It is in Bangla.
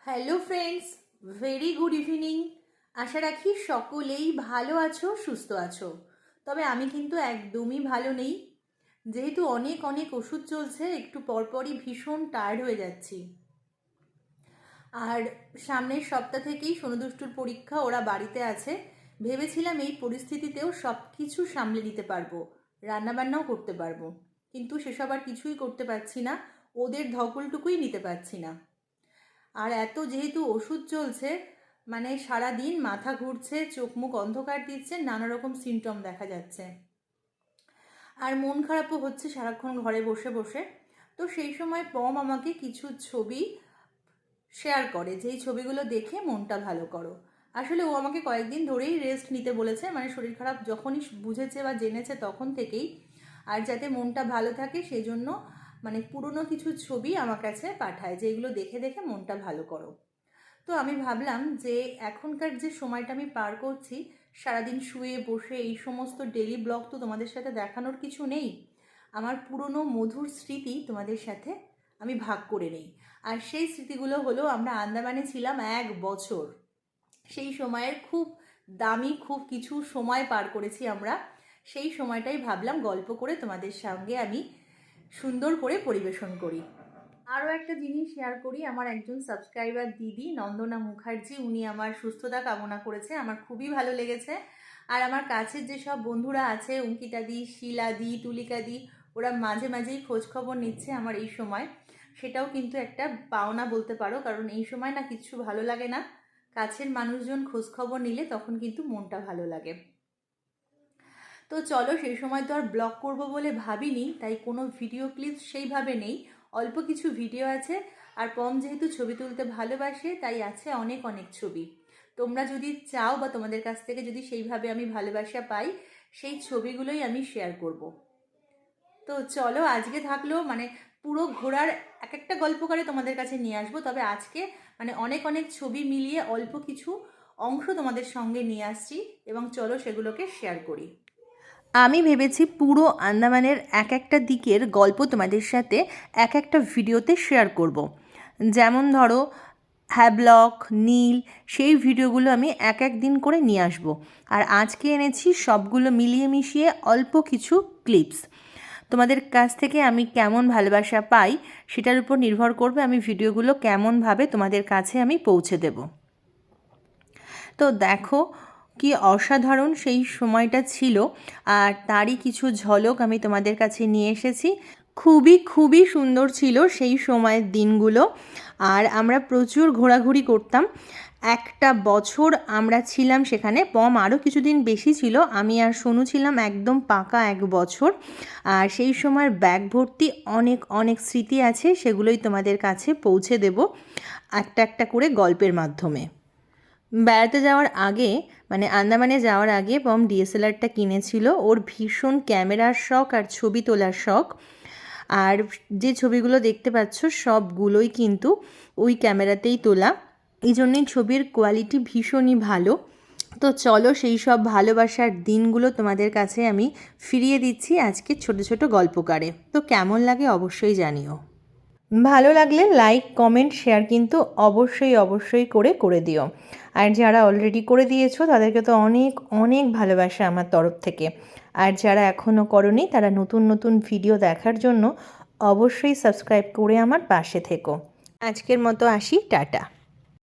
Hello friends, very good evening. আশা রাখি সকলেই ভালো আছো, সুস্থ আছো। তবে আমি কিন্তু একদমই ভালো নেই। যেহেতু অনেক অনেক ওষুধ চলছে, একটু পরপরই ভীষণ টায়ার্ড হয়ে যাচ্ছি। আর সামনের সপ্তাহ থেকেই সোনুদুষ্টুর পরীক্ষা, ওরা বাড়িতে আছে। ভেবেছিলাম এই পরিস্থিতিতেও সব কিছু সামলে নিতে পারবো, রান্নাবান্নাও করতে পারবো, কিন্তু সেসব আর কিছুই করতে পারছি না। ওদের ধকলটুকুই নিতে পারছি না। আর এত যেহেতু ওষুধ চলছে, মানে সারা দিন মাথা ঘুরছে, চোখ মুখ অন্ধকার দিচ্ছে, নানা রকম সিমটম দেখা যাচ্ছে। আর মন খারাপও হচ্ছে সারাক্ষণ ঘরে বসে বসে। তো সেই সময় পম আমাকে কিছু ছবি শেয়ার করে, যেই ছবিগুলো দেখে মনটা ভালো করো। আসলে ও আমাকে কয়েকদিন ধরেই রেস্ট নিতে বলেছে, মানে শরীর খারাপ যখনই বুঝেছে বা জেনেছে তখন থেকেই। আর যাতে মনটা ভালো থাকে সেই জন্য মানে পুরনো কিছু ছবি আমার কাছে পাঠায়, যেগুলো দেখে দেখে মনটা ভালো করো। তো আমি ভাবলাম যে এখনকার যে সময়টা আমি পার করছি, সারাদিন শুয়ে বসে, এই সমস্ত ডেলি ব্লগ তো তোমাদের সাথে দেখানোর কিছু নেই। আমার পুরনো মধুর স্মৃতি তোমাদের সাথে আমি ভাগ করে নেই। আর সেই স্মৃতিগুলো হলো, আমরা আন্দামানে ছিলাম 1 বছর। সেই সময়ের খুব দামি খুব কিছু সময় পার করেছি আমরা। সেই সময়টাই ভাবলাম গল্প করে তোমাদের সঙ্গে আমি সুন্দর করে পরিবেশন করি। আরও একটা জিনিস শেয়ার করি, আমার একজন সাবস্ক্রাইবার দিদি নন্দনা মুখার্জি, উনি আমার সুস্থতা কামনা করেছে, আমার খুবই ভালো লেগেছে। আর আমার কাছের যেসব বন্ধুরা আছে, অঙ্কিতা দি, শিলা দি, তুলিকা দি, ওরা মাঝে মাঝেই খোঁজখবর নিচ্ছে আমার এই সময়। সেটাও কিন্তু একটা পাওনা বলতে পারো, কারণ এই সময় না কিচ্ছু ভালো লাগে না। কাছের মানুষজন খোঁজখবর নিলে তখন কিন্তু মনটা ভালো লাগে। তো চলো, সেই সময় তো আর ব্লগ করব বলে ভাবিনি, তাই কোনো ভিডিও ক্লিপ সেইভাবে নেই। অল্প কিছু ভিডিও আছে। আর পম যেহেতু ছবি তুলতে ভালোবাসে, তাই আছে অনেক অনেক ছবি। তোমরা যদি চাও বা তোমাদের কাছ থেকে যদি সেইভাবে আমি ভালোবাসা পাই, সেই ছবিগুলোই আমি শেয়ার করব। তো চলো, আজকে থাকলো মানে পুরো ঘোরার এক একটা গল্প করে তোমাদের কাছে নিয়ে আসবো। তবে আজকে মানে অনেক অনেক ছবি মিলিয়ে অল্প কিছু অংশ তোমাদের সঙ্গে নিয়ে আসছি, এবং চলো সেগুলোকে শেয়ার করি। আমি ভেবেছি পুরো আন্দামানের এক একটা দিকের গল্প তোমাদের সাথে এক একটা ভিডিওতে শেয়ার করব। যেমন ধরো হ্যাবলক, নীল, সেই ভিডিওগুলো আমি এক এক দিন করে নিয়ে আসব। আর আজকে এনেছি সবগুলো মিলিয়ে মিশিয়ে অল্প কিছু ক্লিপস। তোমাদের কাছ থেকে আমি কেমন ভালোবাসা পাই সেটার উপর নির্ভর করবে আমি ভিডিওগুলো কেমনভাবে তোমাদের কাছে আমি পৌঁছে দেব। তো দেখো কি অসাধারণ সেই সময়টা ছিল, আর তারই কিছু ঝলক আমি তোমাদের কাছে নিয়ে এসেছি। খুবই খুবই সুন্দর ছিল সেই সময়ের দিনগুলো। আর আমরা প্রচুর ঘোরাঘুরি করতাম। একটা বছর আমরা ছিলাম সেখানে, পম আরও কিছুদিন বেশি ছিল, আমি আর সোনু ছিলাম একদম পাকা 1 বছর। আর সেই সময়ের ব্যাগ ভর্তি অনেক অনেক স্মৃতি আছে, সেগুলোই তোমাদের কাছে পৌঁছে দেব একটা একটা করে গল্পের মাধ্যমে। বেড়াতে যাওয়ার আগে মানে আন্দামানে যাওয়ার আগে পম ডিএসএলআরটা কিনেছিল। ওর ভীষণ ক্যামেরার শখ আর ছবি তোলার শখ। আর যে ছবিগুলো দেখতে পাচ্ছ সবগুলোই কিন্তু ওই ক্যামেরাতেই তোলা, এই জন্যই ছবির কোয়ালিটি ভীষণই ভালো। তো চলো সেই সব ভালোবাসার দিনগুলো তোমাদের কাছে আমি ফিরিয়ে দিচ্ছি আজকে ছোট ছোট গল্পকারে। তো কেমন লাগে অবশ্যই জানিও। ভালো লাগলে লাইক, কমেন্ট, শেয়ার কিন্তু অবশ্যই অবশ্যই করে দিও। আর যারা অলরেডি করে দিয়েছো তাদেরকে তো অনেক অনেক ভালোবাসা আমার তরফ থেকে। আর যারা এখনও করোনি তারা নতুন নতুন ভিডিও দেখার জন্য অবশ্যই সাবস্ক্রাইব করে আমার পাশে থেকো। আজকের মতো আসি, টাটা।